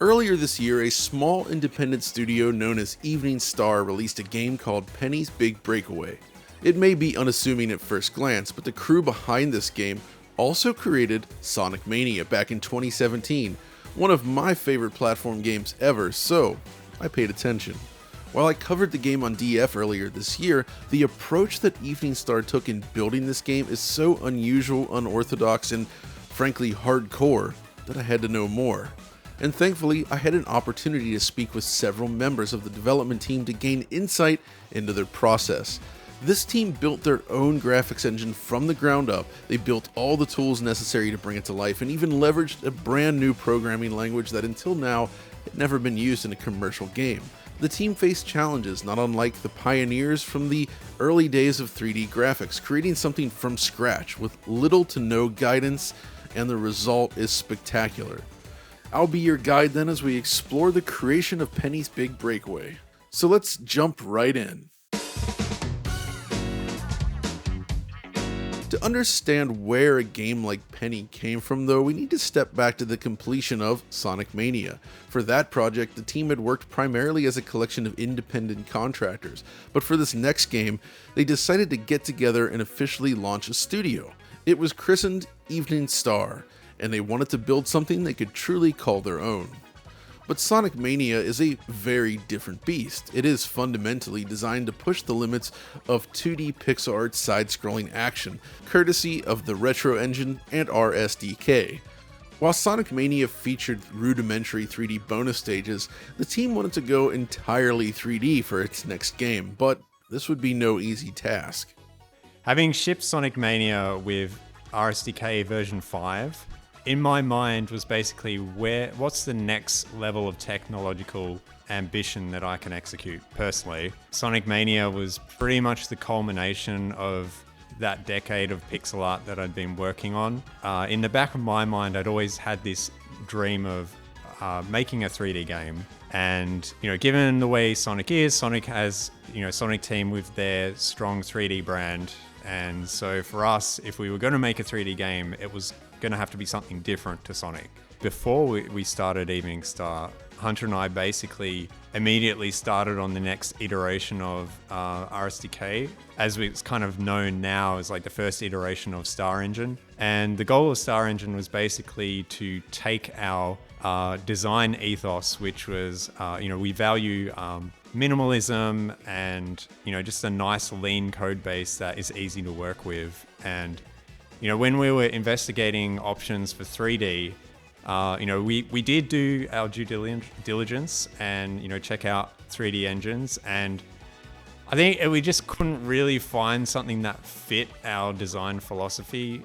Earlier this year, a small independent studio known as Evening Star released a game called Penny's Big Breakaway. It may be unassuming at first glance, but the crew behind this game also created Sonic Mania back in 2017, one of my favorite platform games ever, so I paid attention. While I covered the game on DF earlier this year, the approach that Evening Star took in building this game is so unusual, unorthodox, and frankly hardcore that I had to know more. And thankfully, I had an opportunity to speak with several members of the development team to gain insight into their process. This team built their own graphics engine from the ground up. They built all the tools necessary to bring it to life and even leveraged a brand new programming language that until now had never been used in a commercial game. The team faced challenges not unlike the pioneers from the early days of 3D graphics, creating something from scratch with little to no guidance, and the result is spectacular. I'll be your guide then as we explore the creation of Penny's Big Breakaway. So let's jump right in. To understand where a game like Penny came from though, we need to step back to the completion of Sonic Mania. For that project, the team had worked primarily as a collection of independent contractors, but for this next game, they decided to get together and officially launch a studio. It was christened Evening Star, and they wanted to build something they could truly call their own. But Sonic Mania is a very different beast. It is fundamentally designed to push the limits of 2D pixel art side-scrolling action, courtesy of the Retro Engine and RSDK. While Sonic Mania featured rudimentary 3D bonus stages, the team wanted to go entirely 3D for its next game, but this would be no easy task. Having shipped Sonic Mania with RSDK version 5, in my mind was basically what's the next level of technological ambition that I can execute personally. Sonic Mania was pretty much the culmination of that decade of pixel art that I'd been working on. In the back of my mind, I'd always had this dream of making a 3D game. And, given the way Sonic is, Sonic has, Sonic Team with their strong 3D brand. And so for us, if we were going to make a 3D game, it was going to have to be something different to Sonic. Before we started Evening Star, Hunter and I basically immediately started on the next iteration of RSDK, as it's kind of known now as like the first iteration of Star Engine. And the goal of Star Engine was basically to take our design ethos, which was, we value minimalism and, just a nice lean code base that is easy to work with. And, when we were investigating options for 3D, we did do our due diligence and, check out 3D engines. And I think we just couldn't really find something that fit our design philosophy.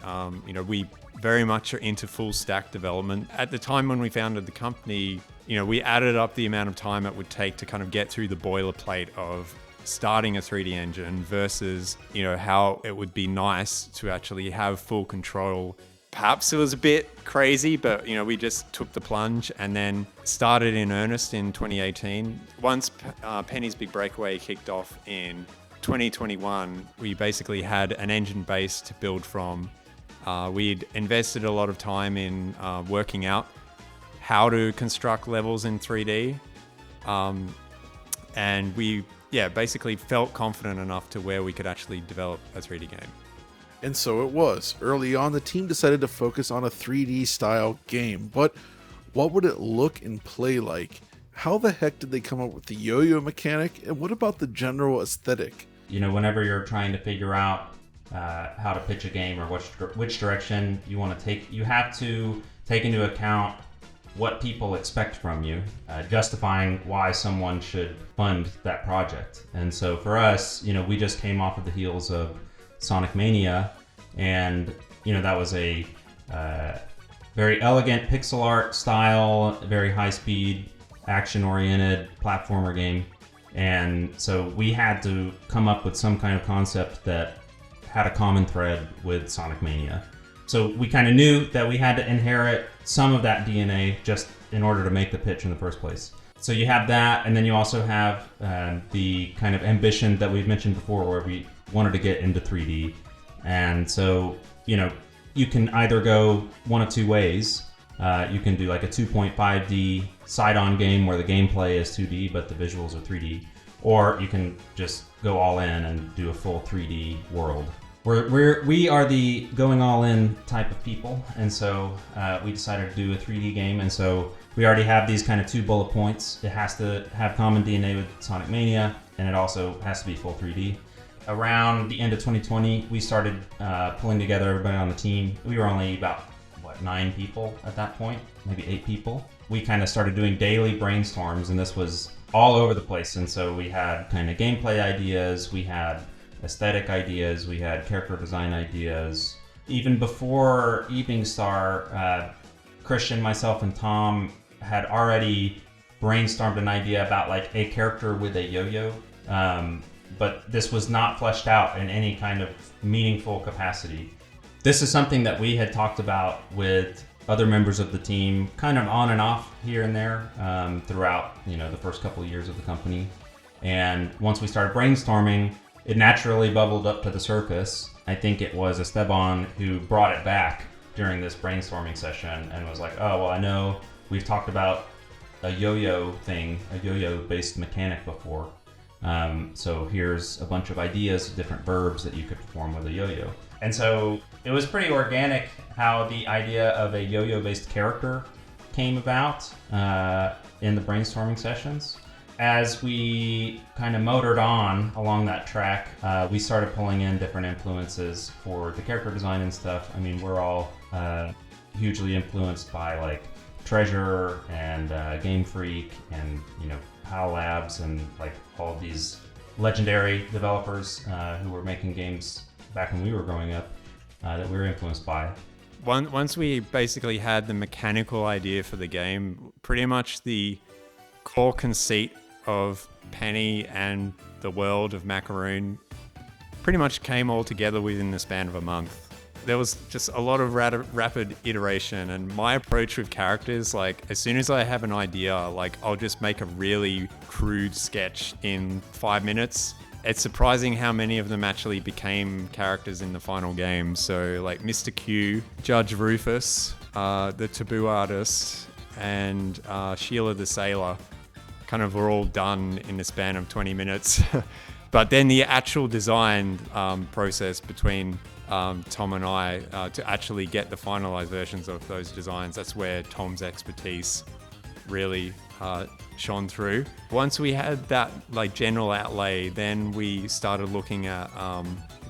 We very much are into full stack development. At the time when we founded the company, we added up the amount of time it would take to kind of get through the boilerplate of starting a 3D engine versus, how it would be nice to actually have full control. Perhaps it was a bit crazy, but, we just took the plunge and then started in earnest in 2018. Once Penny's Big Breakaway kicked off in 2021, we basically had an engine base to build from. We'd invested a lot of time in working out how to construct levels in 3D. And we basically felt confident enough to where we could actually develop a 3D game. And so it was. Early on, the team decided to focus on a 3D style game, but what would it look and play like? How the heck did they come up with the yo-yo mechanic? And what about the general aesthetic? Whenever you're trying to figure out how to pitch a game or which direction you want to take, you have to take into account what people expect from you, justifying why someone should fund that project. And so for us, we just came off of the heels of Sonic Mania, and that was a very elegant pixel art style, very high speed, action oriented platformer game. And so we had to come up with some kind of concept that had a common thread with Sonic Mania. So we kind of knew that we had to inherit some of that DNA just in order to make the pitch in the first place. So you have that, and then you also have the kind of ambition that we've mentioned before, where we wanted to get into 3D. And so, you can either go one of two ways. You can do like a 2.5D side-on game where the gameplay is 2D but the visuals are 3D, or you can just go all in and do a full 3D world. We are the going all in type of people, and so we decided to do a 3D game, and so we already have these kind of 2 bullet points. It has to have common DNA with Sonic Mania, and it also has to be full 3D. Around the end of 2020, we started pulling together everybody on the team. We were only about 9 people at that point, maybe 8 people. We kind of started doing daily brainstorms, and this was all over the place. And so we had kind of gameplay ideas, we had aesthetic ideas, we had character design ideas. Even before Evening Star, Christian, myself, and Tom had already brainstormed an idea about like a character with a yo-yo, but this was not fleshed out in any kind of meaningful capacity. This is something that we had talked about with other members of the team, kind of on and off here and there, throughout the first couple of years of the company. And once we started brainstorming, it naturally bubbled up to the surface. I think it was Esteban who brought it back during this brainstorming session and was like, oh, well, I know we've talked about a yo-yo thing, a yo-yo based mechanic before. So here's a bunch of ideas of different verbs that you could perform with a yo-yo. And so it was pretty organic how the idea of a yo-yo based character came about in the brainstorming sessions. As we kind of motored on along that track, we started pulling in different influences for the character design and stuff. I mean, we're all hugely influenced by like Treasure and Game Freak and HAL Labs and like all of these legendary developers who were making games back when we were growing up that we were influenced by. Once we basically had the mechanical idea for the game, pretty much the core conceit of Penny and the world of Macaroon pretty much came all together within the span of a month. There was just a lot of rapid iteration, and my approach with characters, like as soon as I have an idea, like I'll just make a really crude sketch in 5 minutes. It's surprising how many of them actually became characters in the final game. So like Mr. Q, Judge Rufus, the Taboo Artist, and Sheila the Sailor kind of were all done in the span of 20 minutes. But then the actual design process between Tom and I to actually get the finalized versions of those designs, that's where Tom's expertise really shone through. Once we had that like general outlay, then we started looking at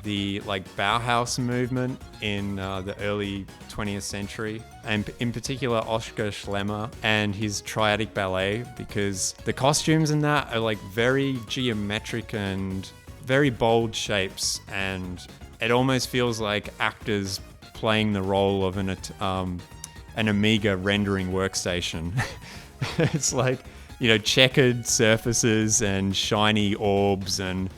the like Bauhaus movement in the early 20th century, and in particular Oskar Schlemmer and his triadic ballet, because the costumes in that are like very geometric and very bold shapes, and it almost feels like actors playing the role of an Amiga rendering workstation. It's like, checkered surfaces and shiny orbs, and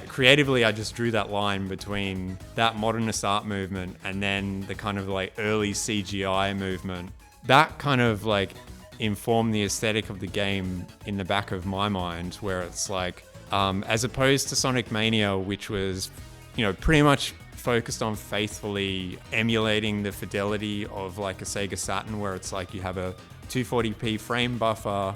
creatively I just drew that line between that modernist art movement and then the kind of like early CGI movement. That kind of like informed the aesthetic of the game in the back of my mind, where it's like, as opposed to Sonic Mania, which was, pretty much focused on faithfully emulating the fidelity of like a Sega Saturn, where it's like you have a 240p frame buffer,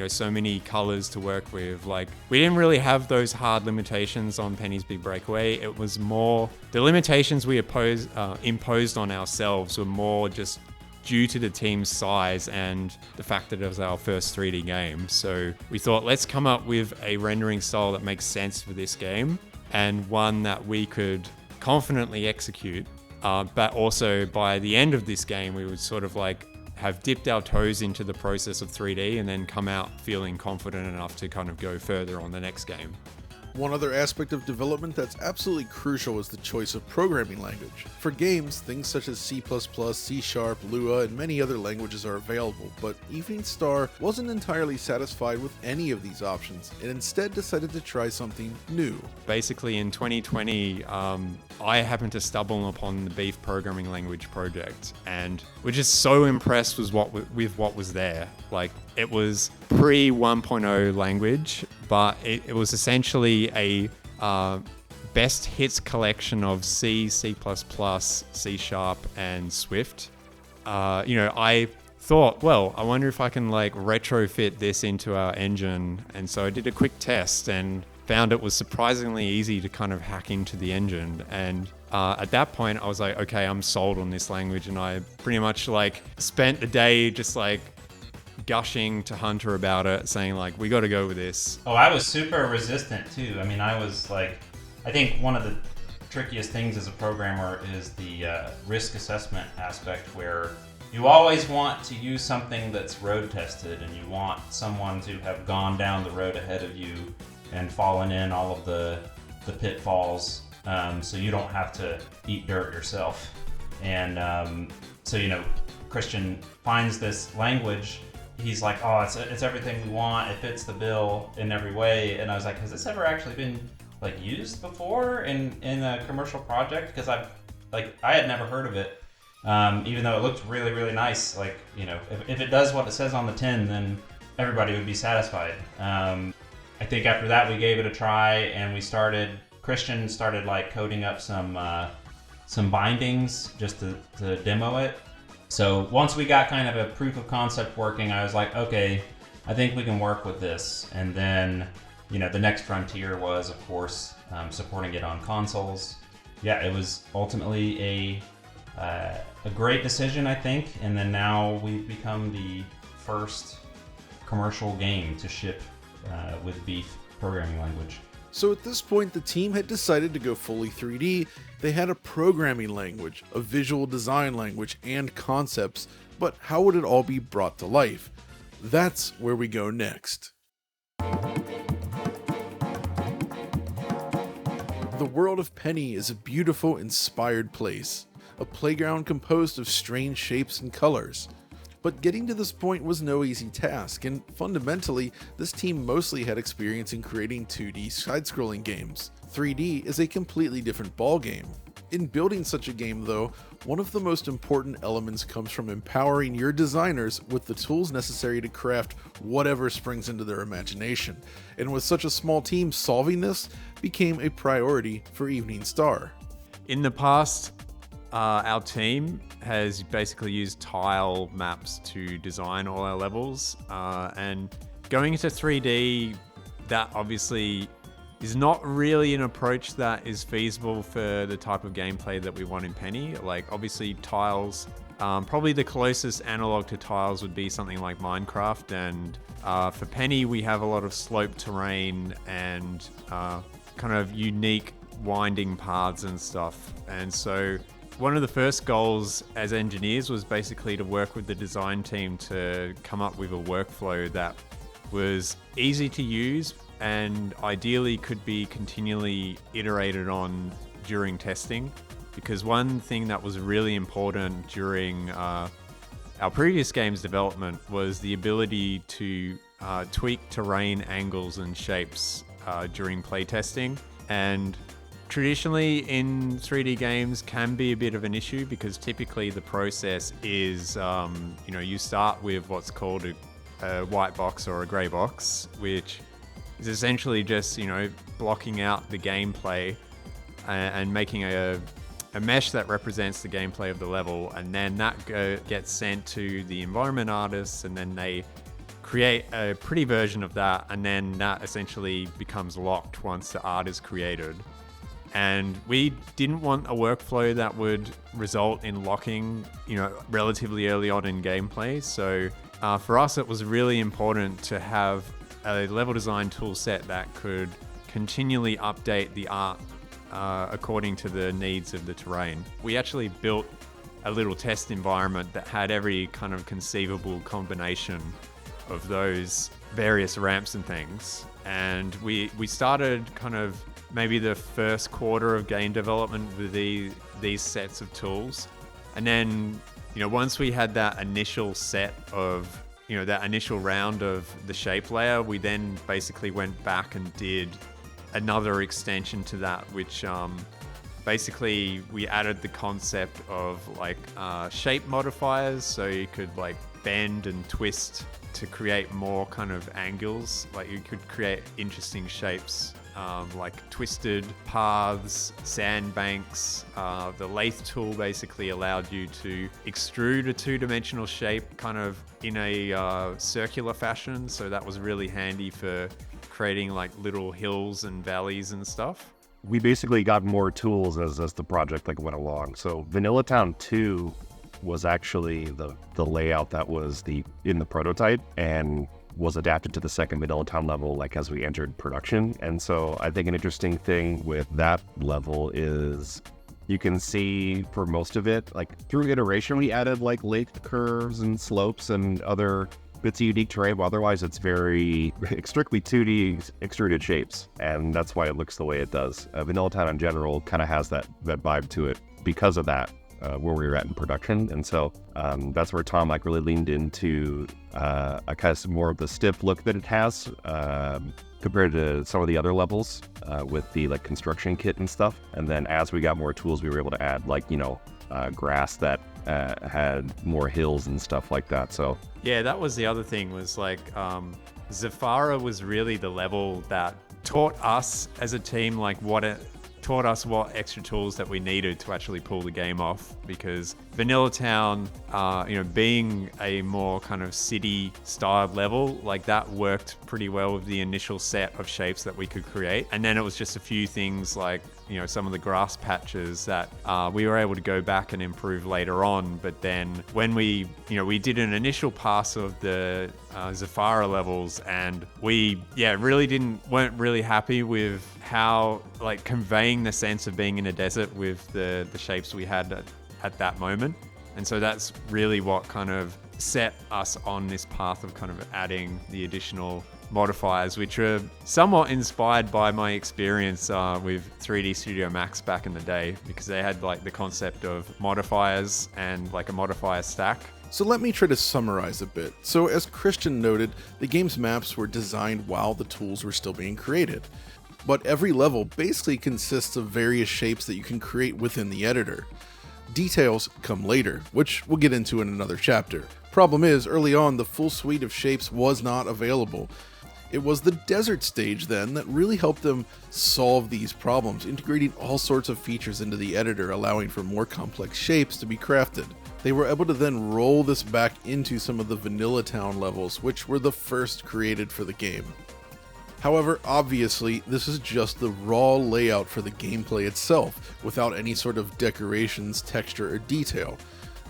so many colors to work with. Like, we didn't really have those hard limitations on Penny's Big Breakaway. It was more, the limitations we imposed on ourselves were more just due to the team's size and the fact that it was our first 3D game. So we thought, let's come up with a rendering style that makes sense for this game, and one that we could confidently execute. But also by the end of this game, we would sort of like have dipped our toes into the process of 3D and then come out feeling confident enough to kind of go further on the next game. One other aspect of development that's absolutely crucial is the choice of programming language. For games, things such as C++, C#, Lua, and many other languages are available, but Evening Star wasn't entirely satisfied with any of these options and instead decided to try something new. Basically in 2020, I happened to stumble upon the Beef programming language project, and we're just so impressed with what was there. Like, it was pre 1.0 language, but it was essentially a best hits collection of C, C++, C#, and Swift. I thought, well, I wonder if I can like retrofit this into our engine. And so I did a quick test and found it was surprisingly easy to kind of hack into the engine. And at that point, I was like, okay, I'm sold on this language. And I pretty much like spent the day just like gushing to Hunter about it, saying like, we got to go with this. Oh, I was super resistant too. I mean, I was like, I think one of the trickiest things as a programmer is the risk assessment aspect, where you always want to use something that's road tested, and you want someone to have gone down the road ahead of you and fallen in all of the pitfalls, so you don't have to eat dirt yourself. And so, Christian finds this language. He's like, oh, it's everything we want. It fits the bill in every way. And I was like, has this ever actually been like used before in a commercial project? Because I had never heard of it. Even though it looked really, really nice. Like, if it does what it says on the tin, then everybody would be satisfied. I think after that we gave it a try, and Christian started like coding up some bindings just to demo it. So once we got kind of a proof of concept working, I was like, okay, I think we can work with this. And then, the next frontier was, of course, supporting it on consoles. Yeah, it was ultimately a great decision, I think. And then now we've become the first commercial game to ship with Beef programming language. So at this point, the team had decided to go fully 3D. They had a programming language, a visual design language, and concepts, but how would it all be brought to life? That's where we go next. The world of Penny is a beautiful, inspired place, a playground composed of strange shapes and colors. But getting to this point was no easy task, and fundamentally, this team mostly had experience in creating 2D side-scrolling games. 3D is a completely different ballgame. In building such a game though, one of the most important elements comes from empowering your designers with the tools necessary to craft whatever springs into their imagination. And with such a small team, solving this became a priority for Evening Star. In the past, our team has basically used tile maps to design all our levels, and going into 3D, that obviously is not really an approach that is feasible for the type of gameplay that we want in Penny. Like, obviously tiles, probably the closest analog to tiles would be something like Minecraft, and for Penny we have a lot of slope terrain and kind of unique winding paths and stuff. And so one of the first goals as engineers was basically to work with the design team to come up with a workflow that was easy to use and ideally could be continually iterated on during testing. Because one thing that was really important during our previous game's development was the ability to tweak terrain angles and shapes during playtesting. And traditionally in 3D games can be a bit of an issue because typically the process is, you start with what's called a white box or a gray box, which is essentially just, blocking out the gameplay and making a mesh that represents the gameplay of the level. And then that gets sent to the environment artists, and then they create a pretty version of that. And then that essentially becomes locked once the art is created. And we didn't want a workflow that would result in locking, relatively early on in gameplay. So for us, it was really important to have a level design tool set that could continually update the art according to the needs of the terrain. We actually built a little test environment that had every kind of conceivable combination of those various ramps and things. And we started kind of maybe the first quarter of game development with these sets of tools. And then, once we had that initial set of, that initial round of the shape layer, we then basically went back and did another extension to that, which basically we added the concept of shape modifiers. So you could bend and twist to create more kind of angles. Like you could create interesting shapes like twisted paths, sandbanks. The lathe tool basically allowed you to extrude a two-dimensional shape kind of in a circular fashion. So that was really handy for creating like little hills and valleys and stuff. We basically got more tools as the project like went along. So Vanilla Town 2 was actually the layout that was in the prototype and was adapted to the second Vanilla Town level like as we entered production. And so I think an interesting thing with that level is you can see for most of it, like through iteration, we added like lake curves and slopes and other bits of unique terrain, but otherwise it's very strictly 2D extruded shapes. And that's why it looks the way it does. Vanilla Town in general kind of has that vibe to it because of that. Where we were at in production, and so that's where Tom like really leaned into a kind of more of the stiff look that it has compared to some of the other levels with the like construction kit and stuff. And then as we got more tools, we were able to add like grass that had more hills and stuff like that. So yeah, that was the other thing was like Zafara was really the level that taught us as a team like taught us what extra tools that we needed to actually pull the game off, because Vanilla Town, being a more kind of city styled level, like that worked pretty well with the initial set of shapes that we could create. And then it was just a few things like, some of the grass patches that we were able to go back and improve later on. But then when we did an initial pass of the Zafara levels, and we weren't really happy with how like conveying the sense of being in a desert with the shapes we had at that moment. And so that's really what kind of set us on this path of kind of adding the additional modifiers, which are somewhat inspired by my experience with 3D Studio Max back in the day, because they had like the concept of modifiers and like a modifier stack. So let me try to summarize a bit. So as Christian noted, the game's maps were designed while the tools were still being created. But every level basically consists of various shapes that you can create within the editor. Details come later, which we'll get into in another chapter. Problem is, early on, the full suite of shapes was not available. It was the desert stage then that really helped them solve these problems, integrating all sorts of features into the editor, allowing for more complex shapes to be crafted. They were able to then roll this back into some of the Vanilla Town levels, which were the first created for the game. However, obviously, this is just the raw layout for the gameplay itself, without any sort of decorations, texture, or detail.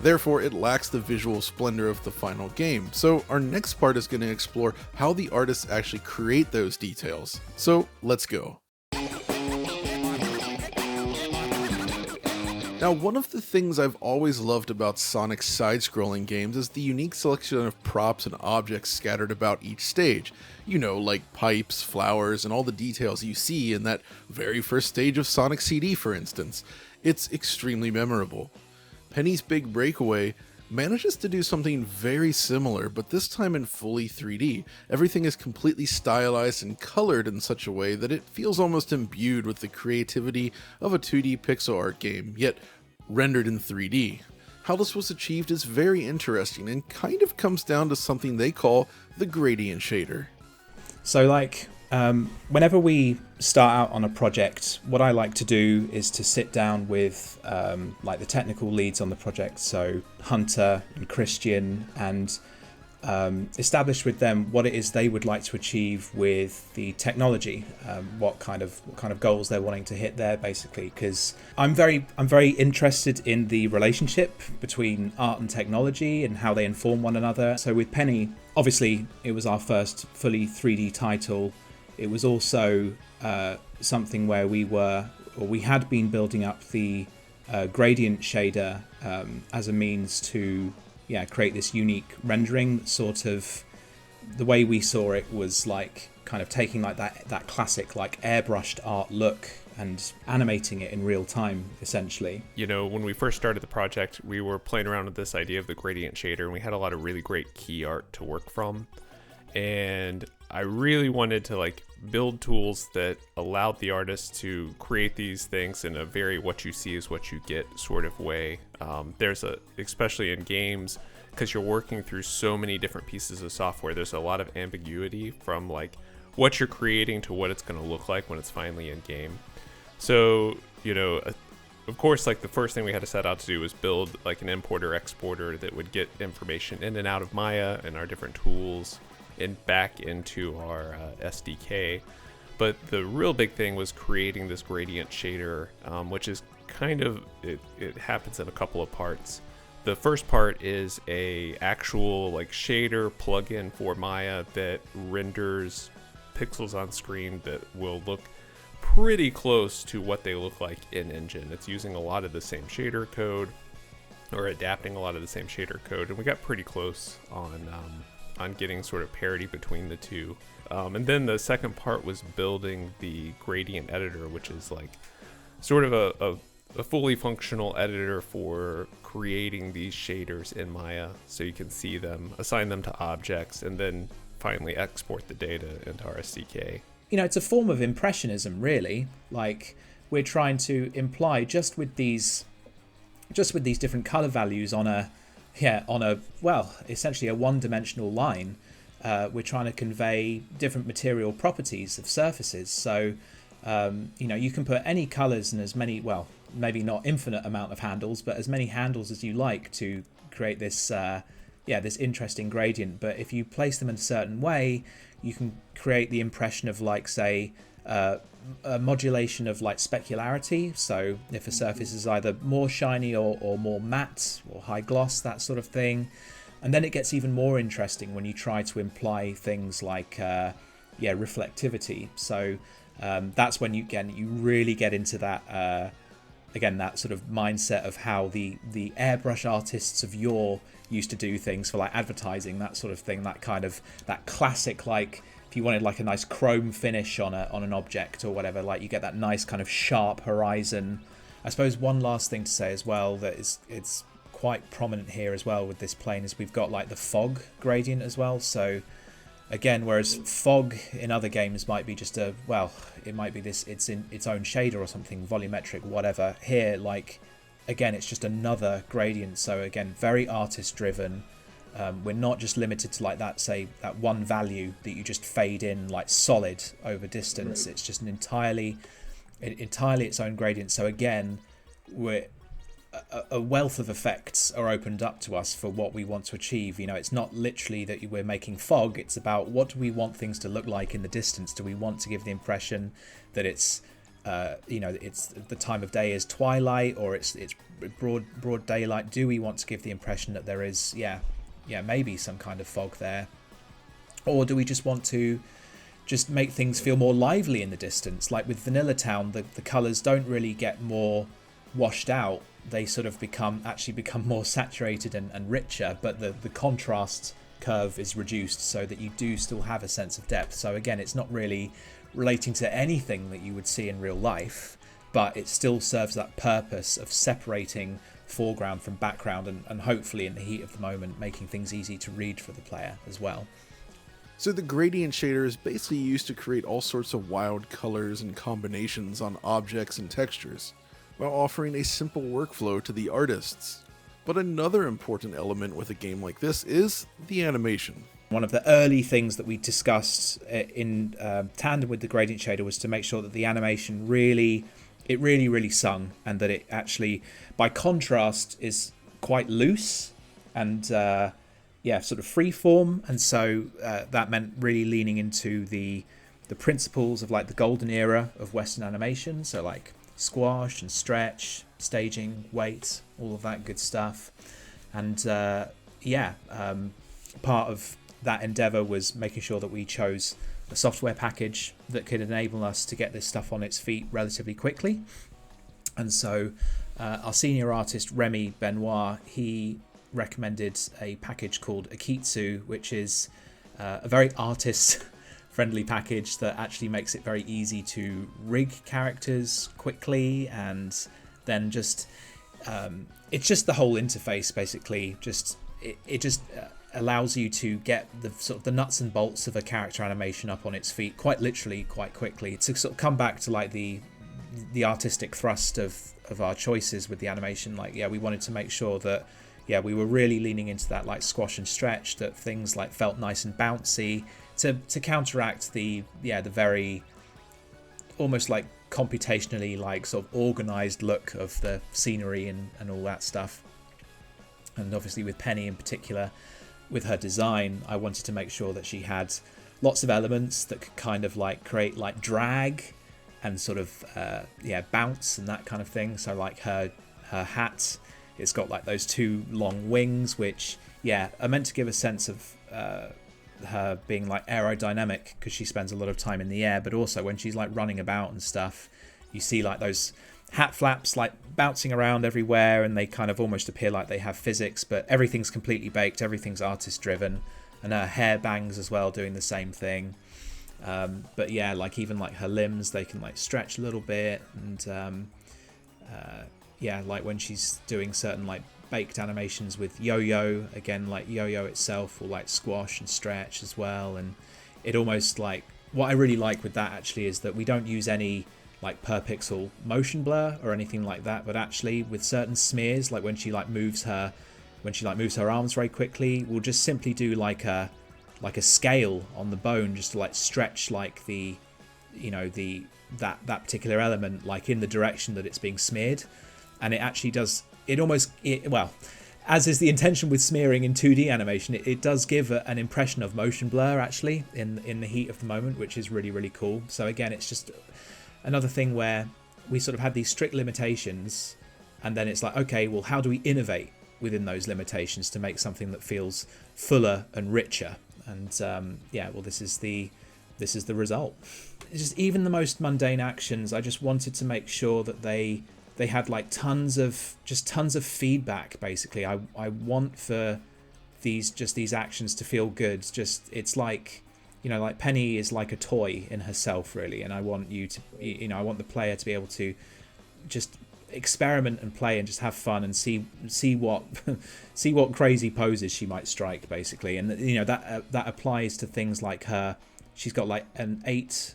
Therefore, it lacks the visual splendor of the final game. So our next part is going to explore how the artists actually create those details. So let's go. Now, one of the things I've always loved about Sonic's side-scrolling games is the unique selection of props and objects scattered about each stage. Like pipes, flowers, and all the details you see in that very first stage of Sonic CD, for instance. It's extremely memorable. Penny's Big Breakaway manages to do something very similar, but this time in fully 3D. Everything is completely stylized and colored in such a way that it feels almost imbued with the creativity of a 2D pixel art game, yet rendered in 3D. How this was achieved is very interesting and kind of comes down to something they call the gradient shader. So whenever we start out on a project, what I like to do is to sit down with the technical leads on the project, so Hunter and Christian, and establish with them what it is they would like to achieve with the technology, what kind of goals they're wanting to hit there, basically. Because I'm very interested in the relationship between art and technology and how they inform one another. So with Penny, obviously it was our first fully 3D title. It was also something where we had been building up the gradient shader as a means to create this unique rendering. Sort of the way we saw it was like kind of taking like that classic like airbrushed art look and animating it in real time, essentially. When we first started the project, we were playing around with this idea of the gradient shader, and we had a lot of really great key art to work from. And I really wanted to build tools that allowed the artists to create these things in a very what you see is what you get sort of way. Especially in games, because you're working through so many different pieces of software, there's a lot of ambiguity from what you're creating to what it's going to look like when it's finally in game. So, of course, like the first thing we had to set out to do was build like an importer exporter that would get information in and out of Maya and our different tools and back into our SDK. But the real big thing was creating this gradient shader, which is kind of, it happens in a couple of parts. The first part is a actual like shader plugin for Maya that renders pixels on screen that will look pretty close to what they look like in engine. It's using a lot of the same shader code, or adapting a lot of the same shader code, and we got pretty close on getting sort of parity between the two. And then the second part was building the gradient editor, which is like sort of a fully functional editor for creating these shaders in Maya, so you can see them, assign them to objects, and then finally export the data into our SDK. It's a form of impressionism, really. Like, we're trying to imply just with these different color values on a essentially a one-dimensional line, we're trying to convey different material properties of surfaces. So, you can put any colors and as many, well, maybe not infinite amount of handles, but as many handles as you like to create this, this interesting gradient. But if you place them in a certain way, you can create the impression of, like, say, a modulation of like specularity. So if a surface is either more shiny or more matte or high gloss, that sort of thing. And then it gets even more interesting when you try to imply things like reflectivity. So that's when you really get into that that sort of mindset of how the airbrush artists of yore used to do things for like advertising, that sort of thing, that classic, like if you wanted like a nice chrome finish on an object or whatever, like you get that nice kind of sharp horizon. I suppose one last thing to say as well that it's quite prominent here as well with this plane is we've got like the fog gradient as well. So again, whereas fog in other games might be just it might be it's in its own shader or something, volumetric, whatever. Here, like, again, it's just another gradient. So again, very artist driven. We're not just limited to like that one value that you just fade in like solid over distance. Right. It's just an entirely its own gradient. So again, a wealth of effects are opened up to us for what we want to achieve. It's not literally that we're making fog. It's about what do we want things to look like in the distance. Do we want to give the impression that it's it's the time of day is twilight, or it's broad daylight? Do we want to give the impression that there is maybe some kind of fog there, or do we just want to just make things feel more lively in the distance? Like with Vanilla Town, the colors don't really get more washed out. They sort of become more saturated and richer, but the contrast curve is reduced so that you do still have a sense of depth. So again, it's not really relating to anything that you would see in real life, but it still serves that purpose of separating foreground from background and hopefully in the heat of the moment making things easy to read for the player as well. So the gradient shader is basically used to create all sorts of wild colors and combinations on objects and textures, while offering a simple workflow to the artists. But another important element with a game like this is the animation. One of the early things that we discussed in tandem with the gradient shader was to make sure that the animation really sung, and that it actually, by contrast, is quite loose and sort of free form. And so that meant really leaning into the principles of like the golden era of Western animation. So like squash and stretch, staging, weight, all of that good stuff. And part of that endeavor was making sure that we chose a software package that could enable us to get this stuff on its feet relatively quickly. And so our senior artist Remy Benoit, he recommended a package called Akitsu, which is a very artist friendly package that actually makes it very easy to rig characters quickly, and then just it's just the whole interface basically. It just allows you to get the sort of the nuts and bolts of a character animation up on its feet quite literally, quite quickly. To sort of come back to like the artistic thrust of our choices with the animation, like we wanted to make sure that yeah, we were really leaning into that like squash and stretch, that things like felt nice and bouncy to counteract the very almost like computationally like sort of organized look of the scenery and all that stuff. And obviously with Penny in particular, with her design, I wanted to make sure that she had lots of elements that could kind of like create like drag and sort of bounce and that kind of thing. So like her hat, it's got like those two long wings, which are meant to give a sense of her being like aerodynamic, because she spends a lot of time in the air, but also when she's like running about and stuff, you see like those hat flaps like bouncing around everywhere, and they kind of almost appear like they have physics, but everything's completely baked, everything's artist driven, and her hair bangs as well, doing the same thing. But yeah, like even like her limbs, they can like stretch a little bit, and like when she's doing certain like baked animations with Yo-Yo, again like Yo-Yo itself will like squash and stretch as well. And it almost like, what I really like with that actually is that we don't use any like per pixel motion blur or anything like that, but actually with certain smears, like when she moves her arms very quickly, we'll just simply do like a scale on the bone just to like stretch like that particular element like in the direction that it's being smeared. And it actually does, as is the intention with smearing in 2D animation, it does give an impression of motion blur actually in the heat of the moment, which is really, really cool. So again, it's just another thing where we sort of had these strict limitations, and then it's like, okay, well, how do we innovate within those limitations to make something that feels fuller and richer? And this is the result. It's just even the most mundane actions, I just wanted to make sure that they had like tons of feedback. Basically, I want for these actions to feel good. Just, it's like, like Penny is like a toy in herself, really, and I want I want the player to be able to just experiment and play and just have fun and see what crazy poses she might strike, basically. And that applies to things like her. She's got like an eight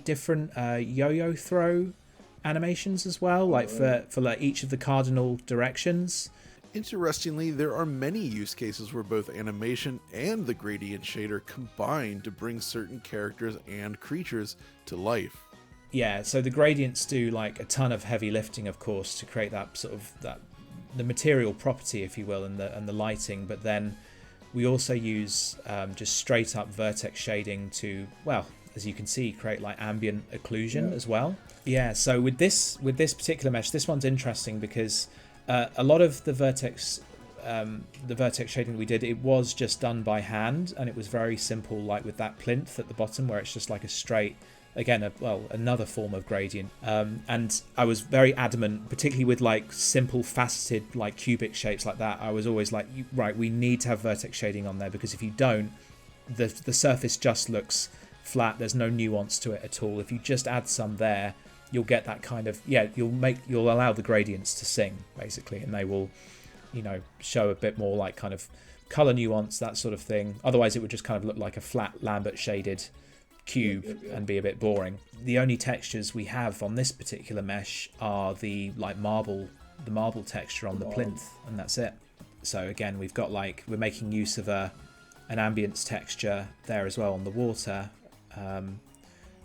different yo-yo throw animations as well, like for like each of the cardinal directions. Interestingly, there are many use cases where both animation and the gradient shader combine to bring certain characters and creatures to life. Yeah, so the gradients do like a ton of heavy lifting, of course, to create that sort of the material property, if you will, and the lighting. But then we also use just straight up vertex shading to, well, as you can see, create like ambient occlusion as well. Yeah, so with this particular mesh, this one's interesting because a lot of the vertex shading we did, it was just done by hand, and it was very simple, like with that plinth at the bottom where it's just like a straight, again, another form of gradient. And I was very adamant, particularly with like simple faceted like cubic shapes like that. I was always like, right, we need to have vertex shading on there, because if you don't, the surface just looks flat. There's no nuance to it at all. If you just add some there, you'll get that kind of, you'll allow the gradients to sing, basically, and they will, show a bit more like kind of color nuance, that sort of thing. Otherwise it would just kind of look like a flat Lambert shaded cube and be a bit boring. The only textures we have on this particular mesh are the marble texture on the plinth, and that's it. So again, we've got we're making use of an ambience texture there as well on the water,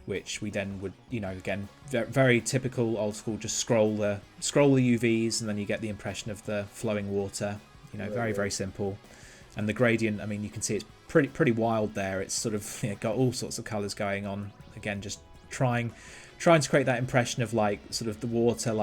which we then would, again, very typical old school, just scroll the UVs, and then you get the impression of the flowing water. Very, very simple. And the gradient, I mean, you can see it's pretty wild there. It's sort of got all sorts of colors going on. Again, just trying to create that impression of like sort of the water,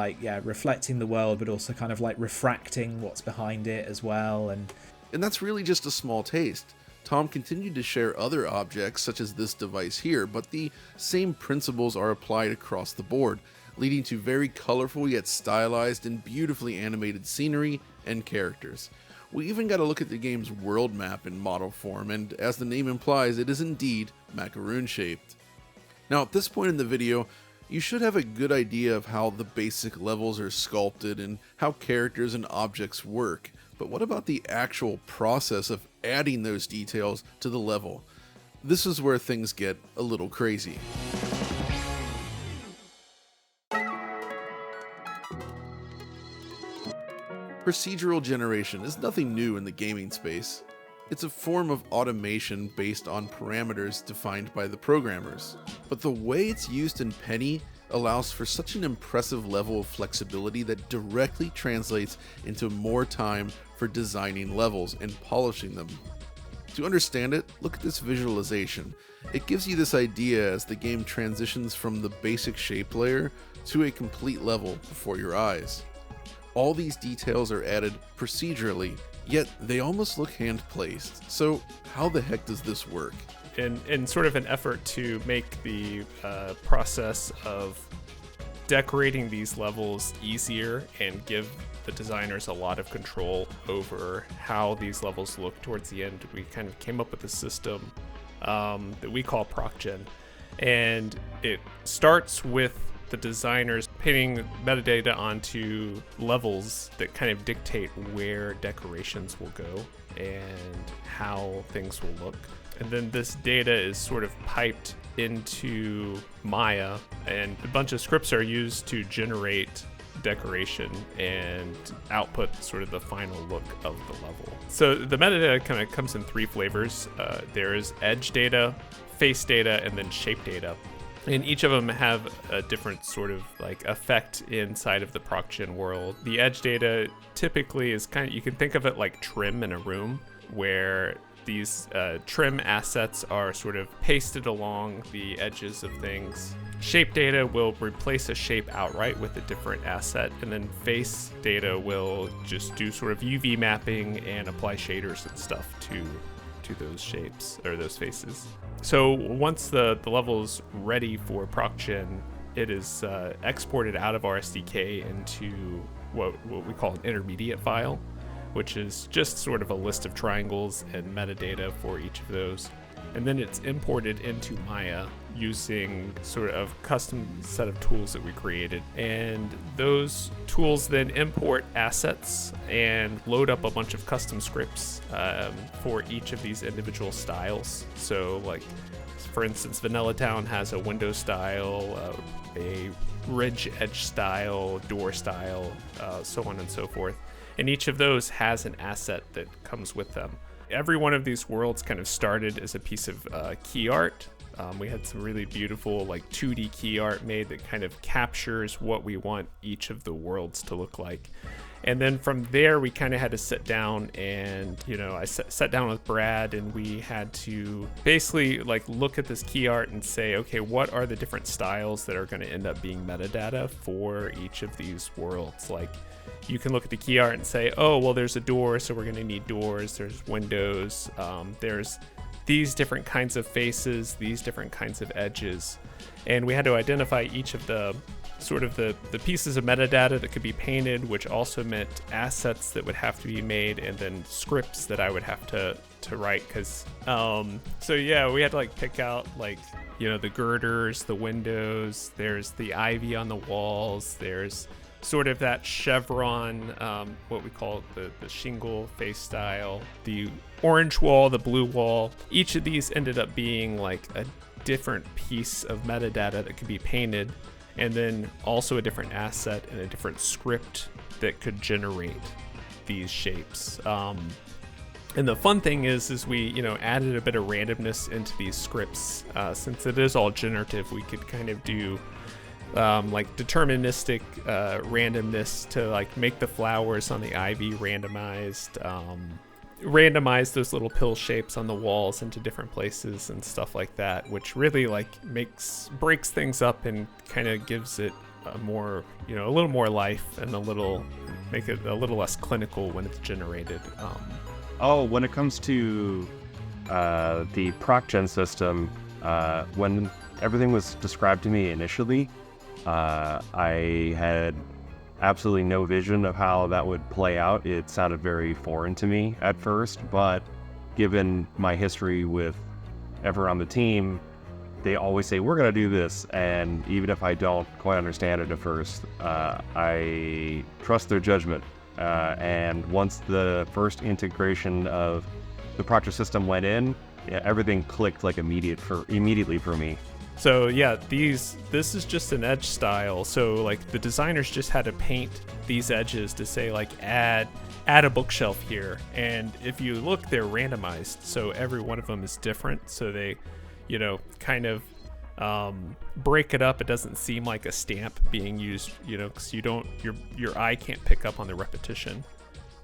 reflecting the world, but also kind of like refracting what's behind it as well. And that's really just a small taste. Tom continued to share other objects such as this device here, but the same principles are applied across the board, leading to very colorful yet stylized and beautifully animated scenery and characters. We even got a look at the game's world map in model form, and as the name implies, it is indeed macaroon shaped. Now at this point in the video, you should have a good idea of how the basic levels are sculpted and how characters and objects work, but what about the actual process of adding those details to the level? This is where things get a little crazy. Procedural generation is nothing new in the gaming space. It's a form of automation based on parameters defined by the programmers. But the way it's used in Penny allows for such an impressive level of flexibility that directly translates into more time for designing levels and polishing them. To understand it, look at this visualization. It gives you this idea as the game transitions from the basic shape layer to a complete level before your eyes. All these details are added procedurally, yet they almost look hand-placed. So how the heck does this work? In sort of an effort to make the process of decorating these levels easier and give the designers a lot of control over how these levels look towards the end, we kind of came up with a system that we call Proc Gen. And it starts with the designers pinning metadata onto levels that kind of dictate where decorations will go and how things will look. And then this data is sort of piped into Maya, and a bunch of scripts are used to generate decoration and output sort of the final look of the level. So the metadata kind of comes in three flavors. There's edge data, face data, and then shape data. And each of them have a different sort of like effect inside of the Proc Gen world. The edge data typically is kind of, you can think of it like trim in a room, where these trim assets are sort of pasted along the edges of things. Shape data will replace a shape outright with a different asset, and then face data will just do sort of UV mapping and apply shaders and stuff to those shapes or those faces. So once the level is ready for Proc Gen, it is exported out of our SDK into what we call an intermediate file, which is just sort of a list of triangles and metadata for each of those. And then it's imported into Maya using sort of custom set of tools that we created. And those tools then import assets and load up a bunch of custom scripts for each of these individual styles. So like, for instance, Vanilla Town has a window style, a ridge edge style, door style, so on and so forth. And each of those has an asset that comes with them. Every one of these worlds kind of started as a piece of key art. We had some really beautiful like 2D key art made that kind of captures what we want each of the worlds to look like. And then from there, we kind of had to sit down and, I sat down with Brad, and we had to basically like look at this key art and say, okay, what are the different styles that are going to end up being metadata for each of these worlds? Like, you can look at the key art and say, oh, well, there's a door, so we're going to need doors. There's windows. There's these different kinds of faces, these different kinds of edges. And we had to identify each of the sort of the pieces of metadata that could be painted, which also meant assets that would have to be made, and then scripts that I would have to write. Because, so yeah, we had to like pick out like, the girders, the windows, there's the ivy on the walls, there's sort of that chevron, what we call the shingle face style, the orange wall, the blue wall. Each of these ended up being like a different piece of metadata that could be painted, and then also a different asset and a different script that could generate these shapes. And the fun thing is we, added a bit of randomness into these scripts. Since it is all generative, we could kind of do like deterministic randomness to like make the flowers on the ivy randomized, randomize those little pill shapes on the walls into different places and stuff like that, which really like breaks things up and kind of gives it a more, a little more life, and make it a little less clinical when it's generated. When it comes to the Proc Gen system, when everything was described to me initially, I had absolutely no vision of how that would play out. It sounded very foreign to me at first, but given my history with everyone on the team, they always say, we're going to do this. And even if I don't quite understand it at first, I trust their judgment. And once the first integration of the Proctor system went in, everything clicked like immediately for me. So yeah, this is just an edge style. So like the designers just had to paint these edges to say like add a bookshelf here. And if you look, they're randomized. So every one of them is different. So they, kind of break it up. It doesn't seem like a stamp being used, because your eye can't pick up on the repetition.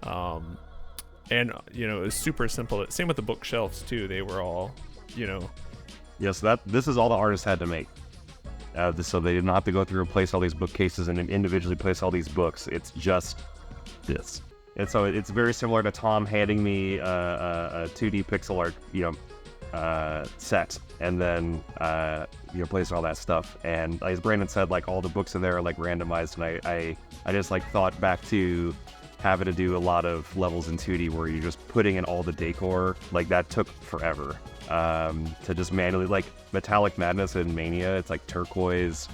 And it was super simple. Same with the bookshelves too. They were all, Yes, this is all the artists had to make. So they did not have to go through and place all these bookcases and individually place all these books. It's just this. And so it's very similar to Tom handing me a 2D pixel art, set, and then place all that stuff. And as Brandon said, like all the books in there are like randomized, and I just like thought back to having to do a lot of levels in 2D where you're just putting in all the decor. Like that took forever. To just manually, like Metallic Madness and Mania, it's like turquoise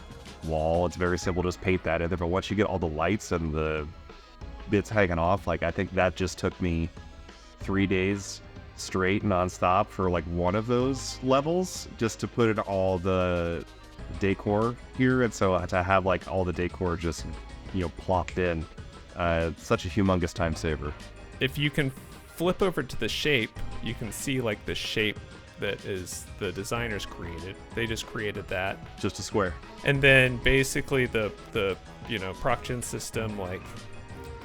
wall. It's very simple, just paint that in there. But once you get all the lights and the bits hanging off, like I think that just took me 3 days straight nonstop for like one of those levels, just to put in all the decor here. And so to have like all the decor just plopped in, such a humongous time saver. If you can flip over to the shape, you can see like the shape that is the designers created. They just created that. Just a square. And then basically the Proc Gen system like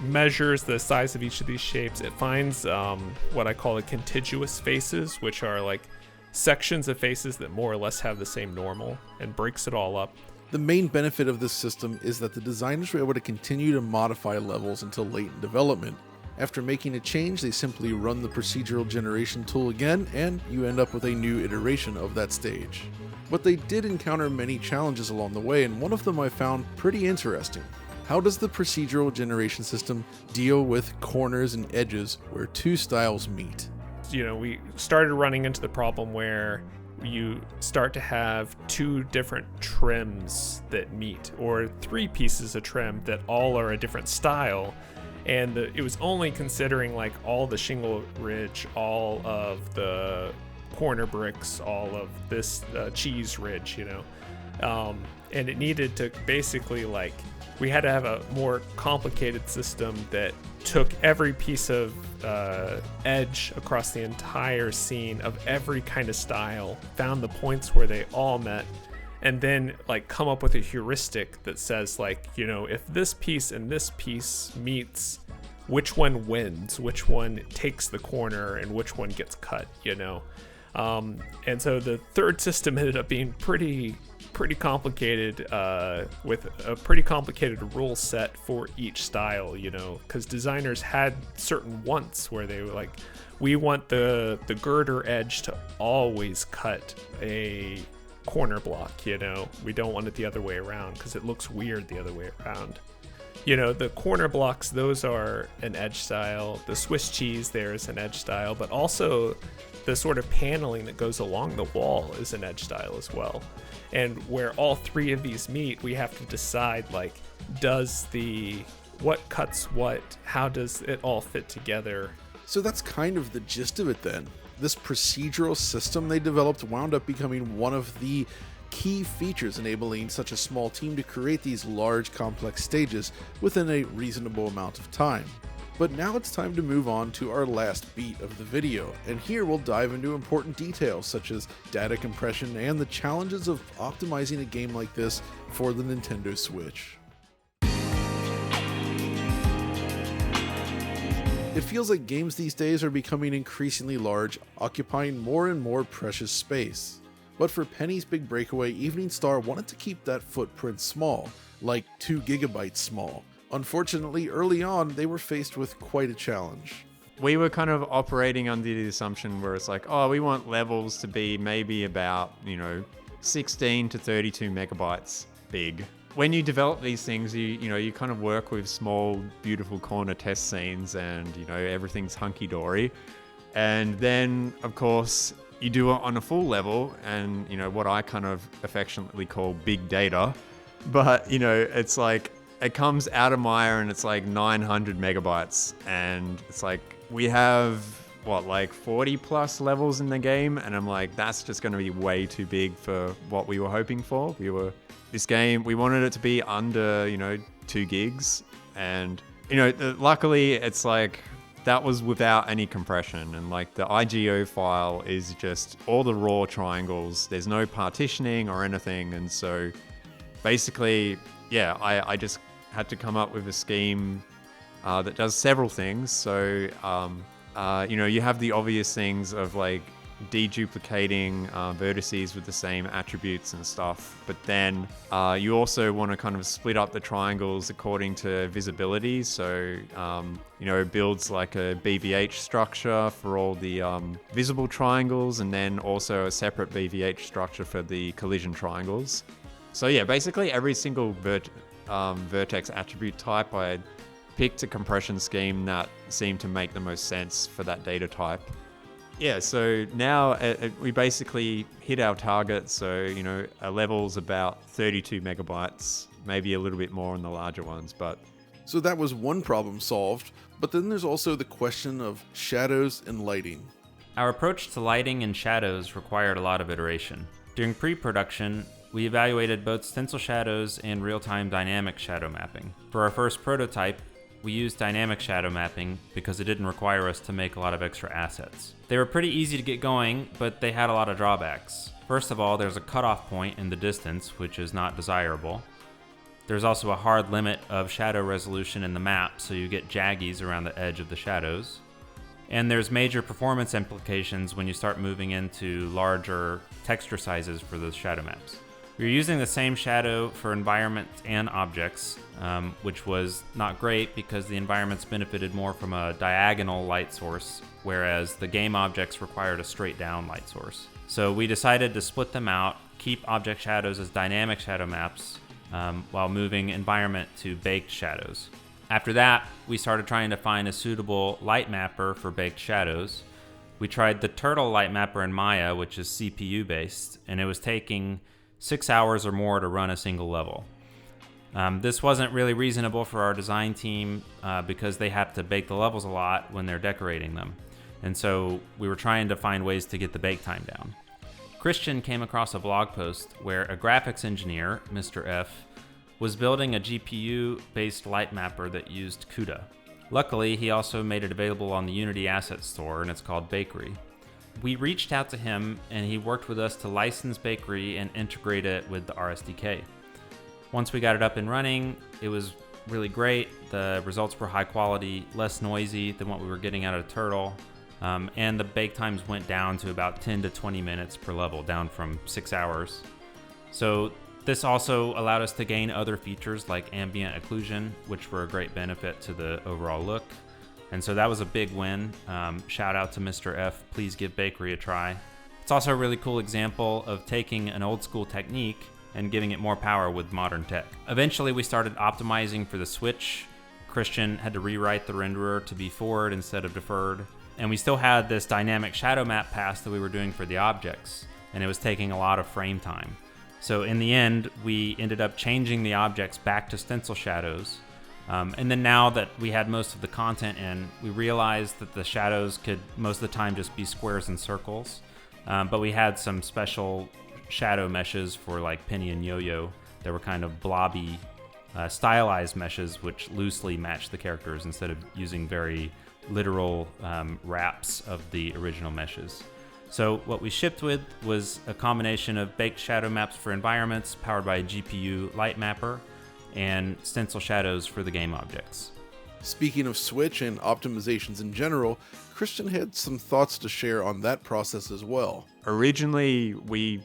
measures the size of each of these shapes. It finds what I call the contiguous faces, which are like sections of faces that more or less have the same normal, and breaks it all up. The main benefit of this system is that the designers were able to continue to modify levels until late in development. After making a change, they simply run the procedural generation tool again, and you end up with a new iteration of that stage. But they did encounter many challenges along the way, and one of them I found pretty interesting. How does the procedural generation system deal with corners and edges where two styles meet? We started running into the problem where you start to have two different trims that meet, or three pieces of trim that all are a different style. And it was only considering like all the shingle ridge, all of the corner bricks, all of this cheese ridge, and it needed to basically we had to have a more complicated system that took every piece of edge across the entire scene of every kind of style, found the points where they all met, and then come up with a heuristic that says if this piece and this piece meets, which one wins, which one takes the corner, and which one gets cut, and so the third system ended up being pretty complicated, with a pretty complicated rule set for each style, because designers had certain wants where they were we want the girder edge to always cut a corner block, we don't want it the other way around because it looks weird the other way around. The corner blocks, those are an edge style. The Swiss cheese there is an edge style, but also the sort of paneling that goes along the wall is an edge style as well. And where all three of these meet, we have to decide what cuts what, how does it all fit together? So that's kind of the gist of it then. This procedural system they developed wound up becoming one of the key features enabling such a small team to create these large, complex stages within a reasonable amount of time. But now it's time to move on to our last beat of the video, and here we'll dive into important details such as data compression and the challenges of optimizing a game like this for the Nintendo Switch. It feels like games these days are becoming increasingly large, occupying more and more precious space. But for Penny's Big Breakaway, Evening Star wanted to keep that footprint small, like 2 gigabytes small. Unfortunately, early on, they were faced with quite a challenge. We were kind of operating under the assumption where it's we want levels to be maybe about, 16 to 32 megabytes big. When you develop these things, you kind of work with small, beautiful corner test scenes and, everything's hunky-dory. And then, of course, you do it on a full level and, what I kind of affectionately call big data. But, it's it comes out of Maya and it's 900 megabytes. And it's we have like 40 plus levels in the game, and I'm like, that's just going to be way too big for what we were hoping for. We wanted it to be under 2 gigs, and luckily it's like that was without any compression, and like the IGO file is just all the raw triangles. There's no partitioning or anything, and so basically, yeah, I just had to come up with a scheme that does several things. So, you have the obvious things of like deduplicating vertices with the same attributes and stuff, but then you also want to kind of split up the triangles according to visibility. So, it builds like a BVH structure for all the visible triangles, and then also a separate BVH structure for the collision triangles. So yeah, basically every single vertex attribute type, I picked a compression scheme that seemed to make the most sense for that data type. Yeah, so now we basically hit our target. So, a level's about 32 megabytes, maybe a little bit more on the larger ones, but... So that was one problem solved, but then there's also the question of shadows and lighting. Our approach to lighting and shadows required a lot of iteration. During pre-production, we evaluated both stencil shadows and real-time dynamic shadow mapping. For our first prototype, we used dynamic shadow mapping because it didn't require us to make a lot of extra assets. They were pretty easy to get going, but they had a lot of drawbacks. First of all, there's a cutoff point in the distance, which is not desirable. There's also a hard limit of shadow resolution in the map, so you get jaggies around the edge of the shadows. And there's major performance implications when you start moving into larger texture sizes for those shadow maps. We were using the same shadow for environments and objects, which was not great because the environments benefited more from a diagonal light source, whereas the game objects required a straight down light source. So we decided to split them out, keep object shadows as dynamic shadow maps, while moving environment to baked shadows. After that, we started trying to find a suitable light mapper for baked shadows. We tried the Turtle light mapper in Maya, which is CPU based, and it was taking 6 hours or more to run a single level. This wasn't really reasonable for our design team because they have to bake the levels a lot when they're decorating them. And so we were trying to find ways to get the bake time down. Christian came across a blog post where a graphics engineer, Mr. F, was building a GPU-based light mapper that used CUDA. Luckily, he also made it available on the Unity Asset Store, and it's called Bakery. We reached out to him, and he worked with us to license Bakery and integrate it with the RSDK. Once we got it up and running, it was really great. The results were high quality, less noisy than what we were getting out of Turtle, and the bake times went down to about 10 to 20 minutes per level, down from 6 hours. So this also allowed us to gain other features like ambient occlusion, which were a great benefit to the overall look. And so that was a big win. Shout out to Mr. F. Please give Bakery a try. It's also a really cool example of taking an old school technique and giving it more power with modern tech. Eventually, we started optimizing for the Switch. Christian had to rewrite the renderer to be forward instead of deferred. And we still had this dynamic shadow map pass that we were doing for the objects, and it was taking a lot of frame time. So in the end, we ended up changing the objects back to stencil shadows. And then now that we had most of the content in, we realized that the shadows could most of the time just be squares and circles. But we had some special shadow meshes for like Penny and Yo-Yo that were kind of blobby, stylized meshes which loosely matched the characters instead of using very literal wraps of the original meshes. So what we shipped with was a combination of baked shadow maps for environments powered by a GPU light mapper and stencil shadows for the game objects. Speaking of Switch and optimizations in general, Christian had some thoughts to share on that process as well. Originally, we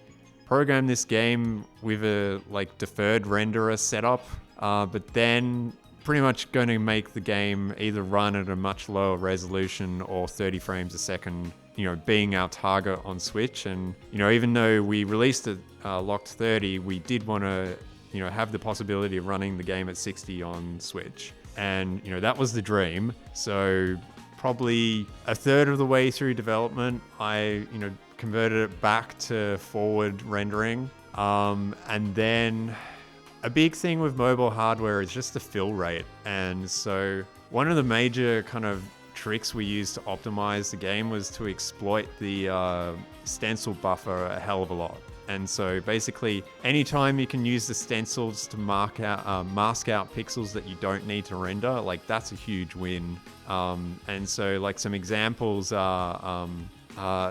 programmed this game with a deferred renderer setup, but then pretty much going to make the game either run at a much lower resolution or 30 frames a second, being our target on Switch. And, even though we released it locked 30, we did want to, have the possibility of running the game at 60 on Switch. And, that was the dream. So probably a third of the way through development, I, converted it back to forward rendering. And then a big thing with mobile hardware is just the fill rate. And so one of the major kind of tricks we used to optimize the game was to exploit the stencil buffer a hell of a lot. And so basically, anytime you can use the stencils to mask out pixels that you don't need to render, like that's a huge win. And so like some examples are,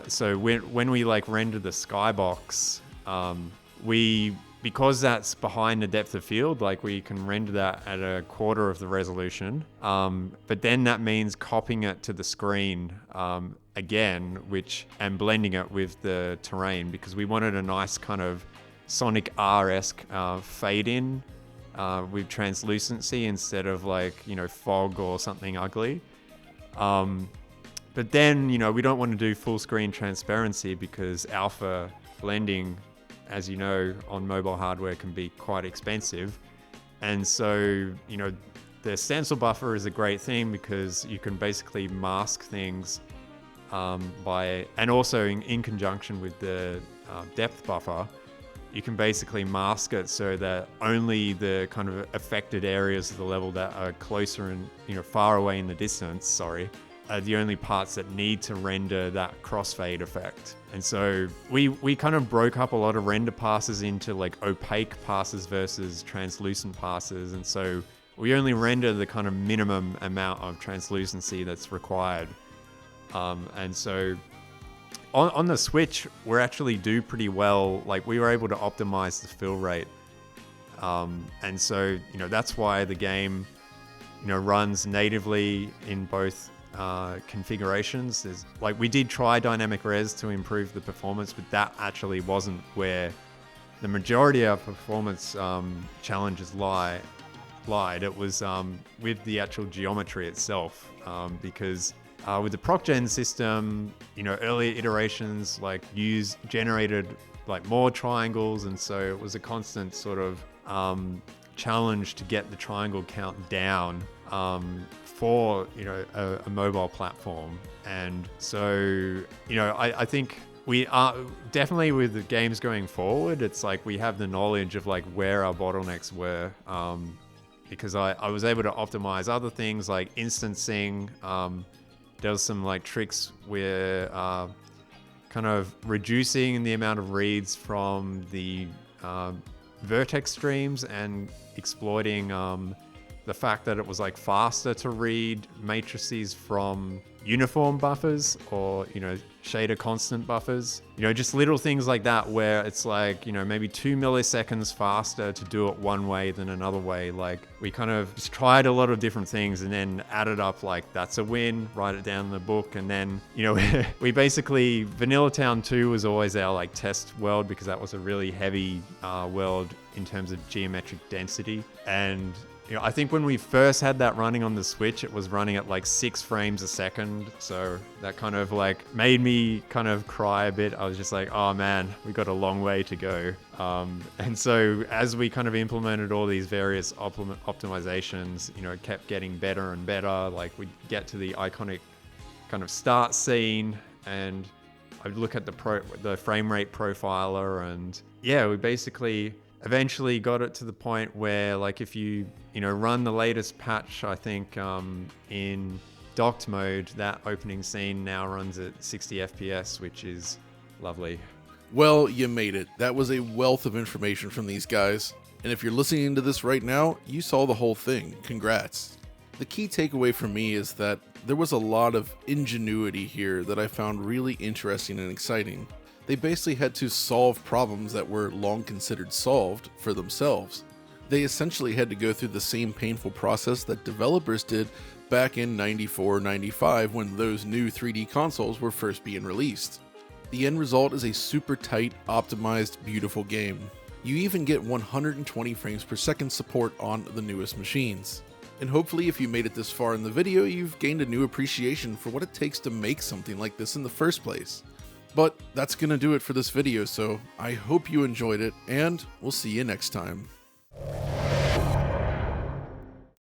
so when we like render the skybox, because that's behind the depth of field, like we can render that at a quarter of the resolution. But then that means copying it to the screen again, and blending it with the terrain, because we wanted a nice kind of Sonic R-esque fade in with translucency instead of like, fog or something ugly. But then, we don't want to do full screen transparency because alpha blending, as you know, on mobile hardware can be quite expensive. And so, the stencil buffer is a great thing because you can basically mask things and also in conjunction with the depth buffer, you can basically mask it so that only the kind of affected areas of the level that are closer and, far away in the distance, are the only parts that need to render that crossfade effect. And so we kind of broke up a lot of render passes into like opaque passes versus translucent passes. And so we only render the kind of minimum amount of translucency that's required. And so on the Switch, we actually do pretty well. Like we were able to optimize the fill rate. And so, that's why the game, runs natively in both configurations. We did try dynamic res to improve the performance, but that actually wasn't where the majority of performance challenges lied. It was with the actual geometry itself, because with the Proc Gen system, earlier iterations generated more triangles, and so it was a constant sort of challenge to get the triangle count down for a mobile platform. And so I think we are definitely, with the games going forward, it's like we have the knowledge of where our bottlenecks were, because I was able to optimize other things like instancing. There was some tricks where kind of reducing the amount of reads from the vertex streams and exploiting the fact that it was faster to read matrices from uniform buffers or shader constant buffers, just little things like that where it's maybe 2 milliseconds faster to do it one way than another way. We kind of just tried a lot of different things and then added up that's a win, write it down in the book. And then we basically, Vanilla Town 2 was always our test world because that was a really heavy world in terms of geometric density. And I think when we first had that running on the Switch, it was running at 6 frames a second. So that kind of made me kind of cry a bit. I was just oh man, we got a long way to go. And so as we kind of implemented all these various optimizations, it kept getting better and better. We'd get to the iconic kind of start scene and I'd look at the frame rate profiler, and yeah, we basically eventually got it to the point where if you run the latest patch, I think in docked mode, that opening scene now runs at 60 FPS, which is lovely. Well, you made it. That was a wealth of information from these guys. And if you're listening to this right now, you saw the whole thing. Congrats. The key takeaway for me is that there was a lot of ingenuity here that I found really interesting and exciting. They basically had to solve problems that were long considered solved for themselves. They essentially had to go through the same painful process that developers did back in 94, 95 when those new 3D consoles were first being released. The end result is a super tight, optimized, beautiful game. You even get 120 frames per second support on the newest machines. And hopefully if you made it this far in the video, you've gained a new appreciation for what it takes to make something like this in the first place. But that's gonna do it for this video, so I hope you enjoyed it, and we'll see you next time.